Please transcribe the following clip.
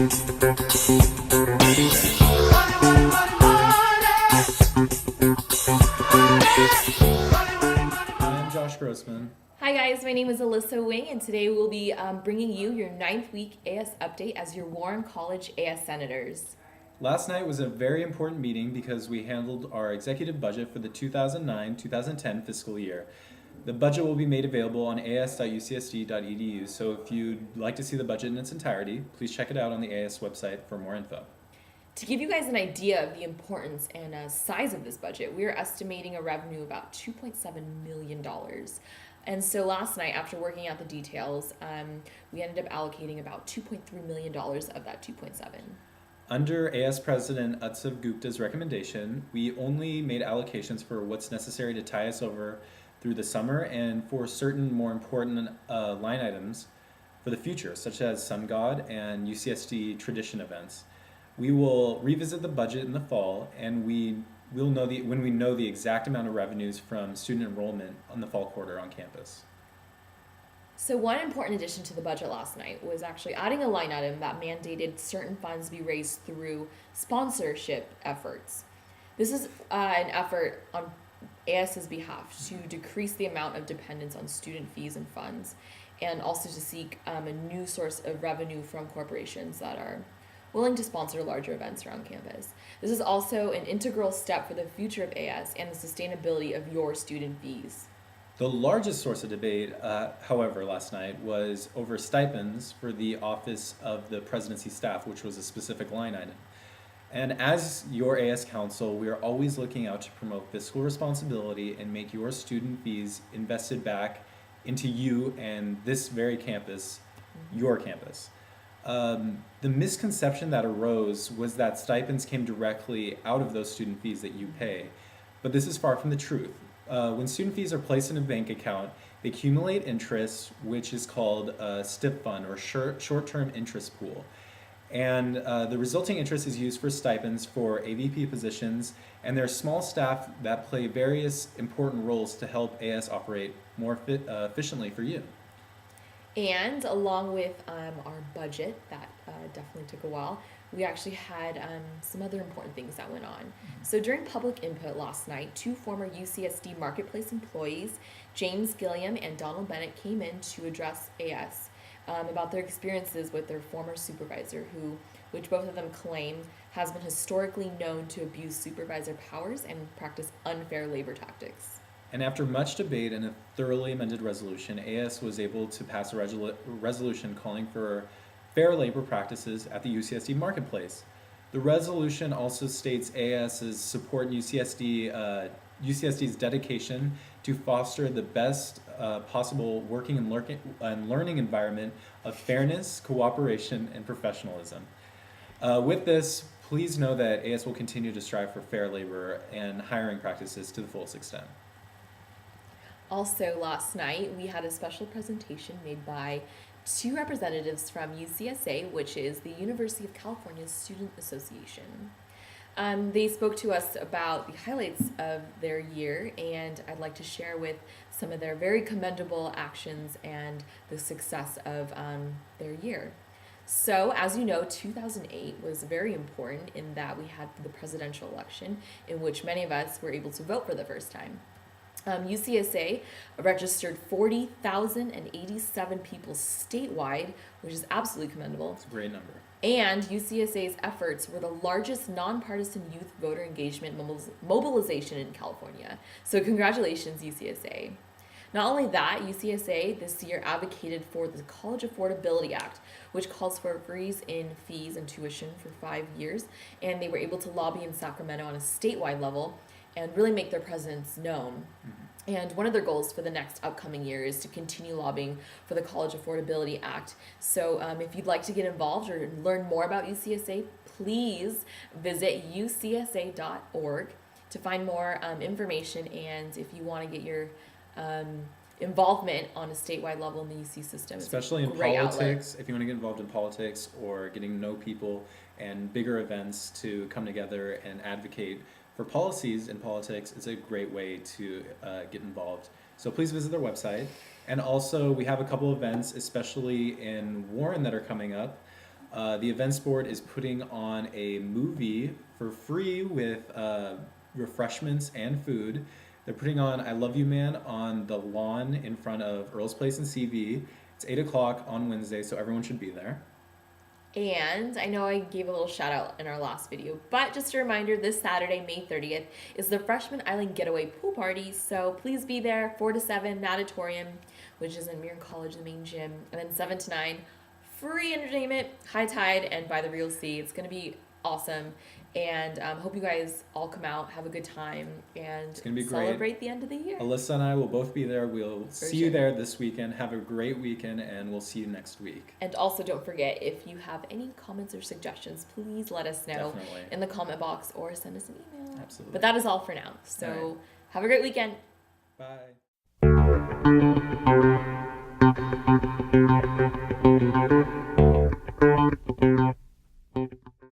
I'm Josh Grossman. Hi guys, my name is Alyssa Wing, and today we'll be bringing you your 9th week AS update as your Warren College AS Senators. Last night was a very important meeting because we handled our executive budget for the 2009-2010 fiscal year. The budget will be made available on as.ucsd.edu, so if you'd like to see the budget in its entirety, please check it out on the AS website for more info. To give you guys an idea of the importance and size of this budget, we are estimating a revenue of about $2.7 million. And so last night, after working out the details, we ended up allocating about $2.3 million of that 2.7. Under AS President Utsav Gupta's recommendation, we only made allocations for what's necessary to tie us over through the summer and for certain more important line items for the future, such as Sun God and UCSD tradition events. We will revisit the budget in the fall, and when we know the exact amount of revenues from student enrollment on the fall quarter on campus. So one important addition to the budget last night was actually adding a line item that mandated certain funds be raised through sponsorship efforts. This is an effort on AS's behalf to decrease the amount of dependence on student fees and funds, and also to seek a new source of revenue from corporations that are willing to sponsor larger events around campus. This is also an integral step for the future of AS and the sustainability of your student fees. The largest source of debate, however, last night was over stipends for the Office of the Presidency staff, which was a specific line item. And as your AS council, we are always looking out to promote fiscal responsibility and make your student fees invested back into you and this very campus, your campus. The misconception that arose was that stipends came directly out of those student fees that you pay, but this is far from the truth. When student fees are placed in a bank account, they accumulate interest, which is called a STIP fund or short-term interest pool. And the resulting interest is used for stipends for AVP positions, and there are small staff that play various important roles to help AS operate more efficiently for you. And along with our budget, that definitely took a while, we actually had some other important things that went on. So during public input last night, 2 former UCSD Marketplace employees, James Gilliam and Donald Bennett, came in to address AS about their experiences with their former supervisor, which both of them claim has been historically known to abuse supervisor powers and practice unfair labor tactics. And after much debate and a thoroughly amended resolution, AS was able to pass a resolution calling for fair labor practices at the UCSD Marketplace. The resolution also states AS's support in UCSD's dedication to foster the best possible working and learning environment of fairness, cooperation, and professionalism. With this, please know that AS will continue to strive for fair labor and hiring practices to the fullest extent. Also, last night, we had a special presentation made by 2 representatives from UCSA, which is the University of California Student Association. They spoke to us about the highlights of their year, and I'd like to share with some of their very commendable actions and the success of their year. So, as you know, 2008 was very important in that we had the presidential election in which many of us were able to vote for the first time. UCSA registered 40,087 people statewide, which is absolutely commendable. It's a great number. And UCSA's efforts were the largest nonpartisan youth voter engagement mobilization in California. So congratulations, UCSA. Not only that, UCSA this year advocated for the College Affordability Act, which calls for a freeze in fees and tuition for 5 years, and they were able to lobby in Sacramento on a statewide level and really make their presence known. Mm-hmm. And one of their goals for the next upcoming year is to continue lobbying for the College Affordability Act. So if you'd like to get involved or learn more about UCSA, please visit ucsa.org to find more information. And if you want to get your involvement on a statewide level in the UC system, especially in politics, if you want to get involved in politics or getting to know people and bigger events to come together and advocate for policies in politics, it's a great way to get involved. So please visit their website. And also we have a couple events, especially in Warren, that are coming up. The events board is putting on a movie for free with refreshments and food. They're putting on I Love You Man on the lawn in front of Earl's Place in CV. It's 8 o'clock on Wednesday, so everyone should be there. And I know I gave a little shout out in our last video, but just a reminder, this Saturday, May 30th, is the Freshman Island Getaway Pool Party. So please be there, 4 to 7, Natatorium, which is in Mirren College, the main gym, and then 7 to 9, free entertainment, high tide, and by the real sea. It's going to be awesome. And hope you guys all come out, have a good time, and It's gonna be celebrate great. the end of the year. Alyssa and I will both be there. We'll see you sure. there this weekend. Have a great weekend, and we'll see you next week. And also don't forget, if you have any comments or suggestions, please let us know Definitely. in the comment box or send us an email. Absolutely. But that is all for now. So All right. have a great weekend. Bye.